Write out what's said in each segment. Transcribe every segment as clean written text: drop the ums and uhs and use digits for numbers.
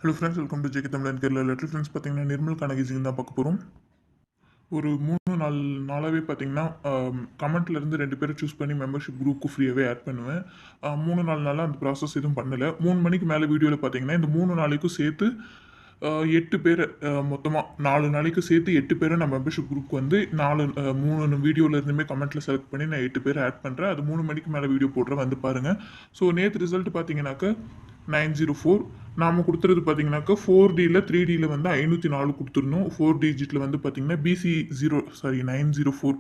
Hello friends, welcome to JK Tamil Kerala letter. Friends பார்த்தீங்கன்னா நிர்மல் கீசிங் தான் பார்க்க போகிறோம். ஒரு 3 நாளாகவே பார்த்தீங்கன்னா கமெண்ட்லேருந்து 2 பேரை சூஸ் பண்ணி மெம்பர்ஷிப் குரூப்புக்கு ஃப்ரீயாகவே ஆட் பண்ணுவேன். 3-4 நாளாக அந்த ப்ராசஸ் எதுவும் பண்ணலை. 3 மணிக்கு மேலே வீடியோவில் பார்த்தீங்கன்னா இந்த 3 நாளைக்கும் சேர்த்து 8 பேரை மொத்தமாக 4 நாளைக்கு சேர்த்து 8 பேரை நான் மெம்பர்ஷிப் குரூப்புக்கு வந்து 3 வீடியோவில் இருந்துமே கமெண்ட்டில் செலக்ட் பண்ணி நான் 8 பேரை ஆட் பண்ணுறேன். அது 3 மணிக்கு மேலே வீடியோ போடுறேன், வந்து பாருங்கள். ஸோ நேற்று ரிசல்ட் பார்த்தீங்கன்னாக்கா 904. நாம் கொடுத்துறது பார்த்தீங்கன்னாக்கா 4Dயில் 3Dயில் வந்து 504 கொடுத்துருந்தோம். 4 டிஜிட்டில் வந்து பார்த்தீங்கன்னா BC904.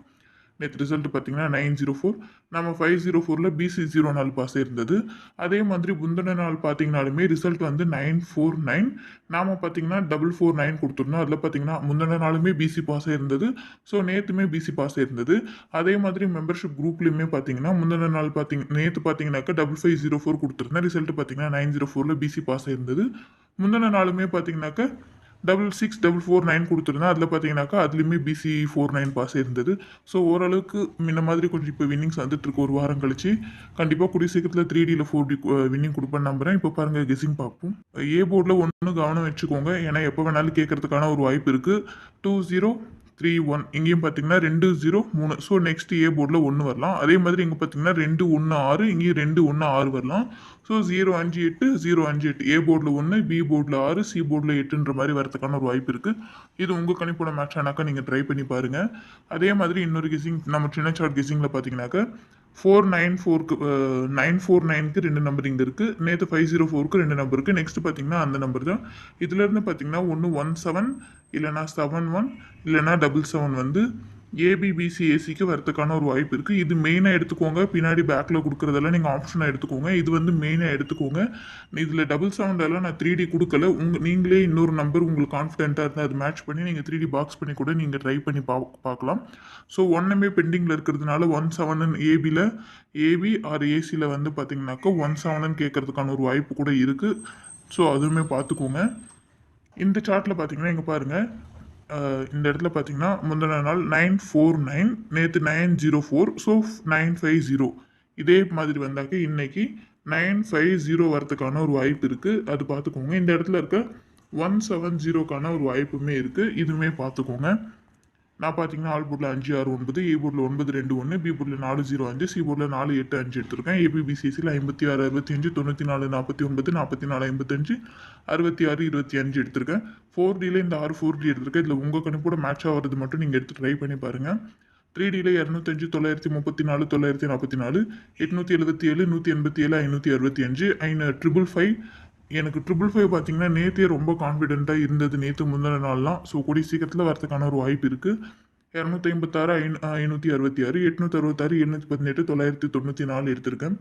நேற்று ரிசல்ட் பார்த்தீங்கன்னா 904. நம்ம 504ல் BC04 பாஸ் இருந்தது. அதே மாதிரி முந்தின நாள் பார்த்தீங்கனாலுமே ரிசல்ட் வந்து 949. நாம் பார்த்தீங்கன்னா 449 கொடுத்துருந்தோம். அதில் பார்த்தீங்கன்னா முந்தின நாளுமே பிசி பாஸ் இருந்தது. ஸோ நேற்றுமே பிசி பாஸ் இருந்தது. அதே மாதிரி மெம்பர்ஷிப் குரூப்லையுமே பார்த்தீங்கன்னா முந்தின நாள் நேற்று பார்த்தீங்கன்னாக்கா 5504 கொடுத்துருந்தேன். ரிசல்ட் பார்த்தீங்கன்னா 904ல் பிசி பாஸ் இருந்தது. முந்தின நாளுமே பார்த்தீங்கன்னாக்கா 66449 கொடுத்துருந்தேன். அதில் பார்த்தீங்கன்னாக்கா அதுலேயுமே BC49 பாஸ் இருந்தது. ஸோ ஓரளவுக்கு முன்ன மாதிரி கொஞ்சம் இப்போ வின்னிங்ஸ் வந்துட்டுருக்கு. ஒரு வாரம் கழிச்சு கண்டிப்பாக கூடிய சீக்கிரத்தில் 3Dயில் 4D வின்னிங் கொடுப்பேன்னு நம்புகிறேன். இப்போ பாருங்கள், கெஸிங் பார்ப்போம். ஏ போர்டில் ஒன்று கவனம் வச்சுக்கோங்க, ஏன்னா எப்போ வேணாலும் கேட்கறதுக்கான ஒரு வாய்ப்பு இருக்குது. 2031 இங்கேயும் பார்த்தீங்கன்னா 203. ஸோ நெக்ஸ்ட் ஏ போர்டில் 1 வரலாம். அதே மாதிரி இங்கே பார்த்தீங்கன்னா 216, இங்கேயும் 216 வரலாம். ஸோ 058 058 ஏ போர்டில் 1, பி போர்டில் 6, சி போர்டில் 8ன்ற மாதிரி வரதுக்கான ஒரு வாய்ப்பு இருக்குது. இது உங்கள் கணிப்போட மேட்ச் ஆனாக்கா நீங்கள் ட்ரை பண்ணி பாருங்கள். அதே மாதிரி இன்னொரு கெஸிங் நம்ம சின்ன சார்ட் கெஸிங்கில் பார்த்தீங்கன்னாக்கா 494க்கு 949க்கு 2 நம்பர் இங்கே இருக்குது. நேற்று 504க்கு 2 நம்பர் இருக்குது. நெக்ஸ்ட் பார்த்தீங்கன்னா அந்த நம்பர் தான். இதுலேருந்து பார்த்தீங்கன்னா ஒன்று 17, இல்லைனா 71, இல்லைனா 77 வந்து ஏபிபிசிஏசிக்கு வரதுக்கான ஒரு வாய்ப்பு இருக்குது. இது மெயினாக எடுத்துக்கோங்க. பின்னாடி பேக்கில் கொடுக்குறதெல்லாம் நீங்கள் ஆப்ஷனாக எடுத்துக்கோங்க. இது வந்து மெயினாக எடுத்துக்கோங்க. இதில் 77 நான் 3D கொடுக்கல. நீங்களே இன்னொரு நம்பர் உங்களுக்கு கான்ஃபிடென்ட்டாக இருந்தால் அது மேட்ச் பண்ணி நீங்கள் 3D பாக்ஸ் பண்ணி கூட நீங்கள் ட்ரை பண்ணி பார்க்கலாம். ஸோ 1 பெண்டிங்கில் இருக்கிறதுனால 17 ஏபி ஆர் ஏசியில் வந்து பார்த்தீங்கன்னாக்கா 17 கேட்கறதுக்கான ஒரு வாய்ப்பு கூட இருக்குது. ஸோ அதுவுமே பார்த்துக்கோங்க. இந்த சார்ட்டில் பார்த்தீங்கன்னா இங்கே பாருங்கள், இந்த இடத்துல பார்த்தீங்கன்னா முந்தின நாள் 949, நேற்று 904, ஸோ 950. இதே மாதிரி வந்தாக்க இன்னைக்கு 950 வரதுக்கான ஒரு வாய்ப்பு இருக்குது. அது பார்த்துக்கோங்க. இந்த இடத்துல இருக்க 170க்கான ஒரு வாய்ப்புமே இருக்குது. இதுவுமே பார்த்துக்கோங்க. நான் பார்த்தீங்கன்னா ஆல் போர்டில் 569, ஏ போர்டில் 921, பி போர்டில் 405, சி போர்டில் 485 எடுத்திருக்கேன். ஏபிபிசிசியில் 56 65, 94 49, 44 55, 66 25 எடுத்திருக்கேன். 4Dயில் இந்த 4D எடுத்திருக்கேன். இதில் உங்கள் கணிப்போட மேட்ச் ஆகிறது மட்டும் நீங்கள் எடுத்து ட்ரை பண்ணி பாருங்கள். 3Dயில் 205, 934, 944, 877, 187, 565, 555. எனக்கு 555 பார்த்தீங்கன்னா நேற்றே ரொம்ப கான்ஃபிடென்ட்டாக இருந்தது, நேற்று முந்தின நாள்லாம். ஸோ கூடிய சீக்கிரத்தில் வரதுக்கான ஒரு வாய்ப்பு இருக்குது. 256, 566, 866, 718, 994 எடுத்திருக்கேன்.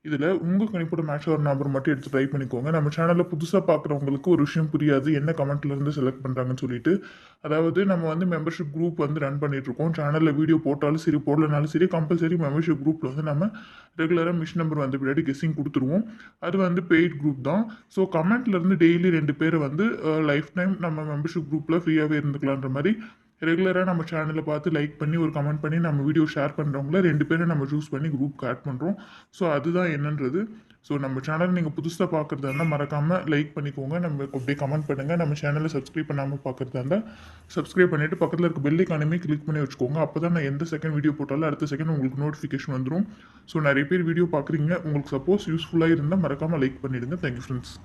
இதில் உங்கள் கணிப்போட மேட்ச் ஆகிற நம்பர் மட்டும் எடுத்து ட்ரை பண்ணிக்கோங்க. நம்ம சேனலில் புதுசாக பார்க்குறவங்களுக்கு ஒரு விஷயம் புரியாது, என்ன கமெண்ட்லேருந்து செலக்ட் பண்ணுறாங்கன்னு சொல்லிட்டு. அதாவது நம்ம வந்து மெம்பர்ஷிப் குரூப் வந்து ரன் பண்ணிகிட்ருக்கோம். சேனலில் வீடியோ போட்டாலும் சரி போடலனாலும் சரி கம்பல்சரி மெம்பர்ஷிப் குரூப்பில் வந்து நம்ம ரெகுலராக மிஷ் நம்பர் வந்து பின்னாடி கெஸ்ஸிங் கொடுத்துருவோம். அது வந்து பெய்ட் குரூப் தான். ஸோ கமெண்ட்லேருந்து டெய்லி 2 பேரை வந்து லைஃப் டைம் நம்ம மெம்பர்ஷிப் குரூப்பில் ஃப்ரீயாகவே இருந்துக்கலான்ற மாதிரி ரெகுலராக நம்ம சேனலை பார்த்து லைக் பண்ணி ஒரு கமெண்ட் பண்ணி நம்ம வீடியோ ஷேர் பண்ணுறவங்கள 2 பேரை நம்ம சூஸ் பண்ணி குரூப்க்கு ஆட் பண்ணுறோம். ஸோ அதுதான் என்னன்றது. ஸோ நம்ம சேனல் நீங்கள் புதுசாக பார்க்குறதா இருந்தால் மறக்காமல் லைக் பண்ணிக்கோங்க. நம்ம அப்படியே கமெண்ட் பண்ணுங்கள். நம்ம சேனலை சப்ஸ்கிரைப் பண்ணாமல் பார்க்குறதா இருந்தால் சப்ஸ்கிரைப் பண்ணிவிட்டு பக்கத்தில் இருக்க பெல் ஐகானையுமே கிளிக் பண்ணி வச்சுக்கோங்க. அப்போ தான் நான் எந்த செகண்ட் வீடியோ போட்டாலும் அடுத்த செகண்ட் உங்களுக்கு நோட்டிஃபிகேஷன் வந்துடும். ஸோ நிறைய பேர் வீடியோ பார்க்குறீங்க. உங்களுக்கு சப்போஸ் யூஸ்ஃபுல்லாக இருந்தால் மறக்காமல் லைக் பண்ணிவிடுங்க. Thank you friends.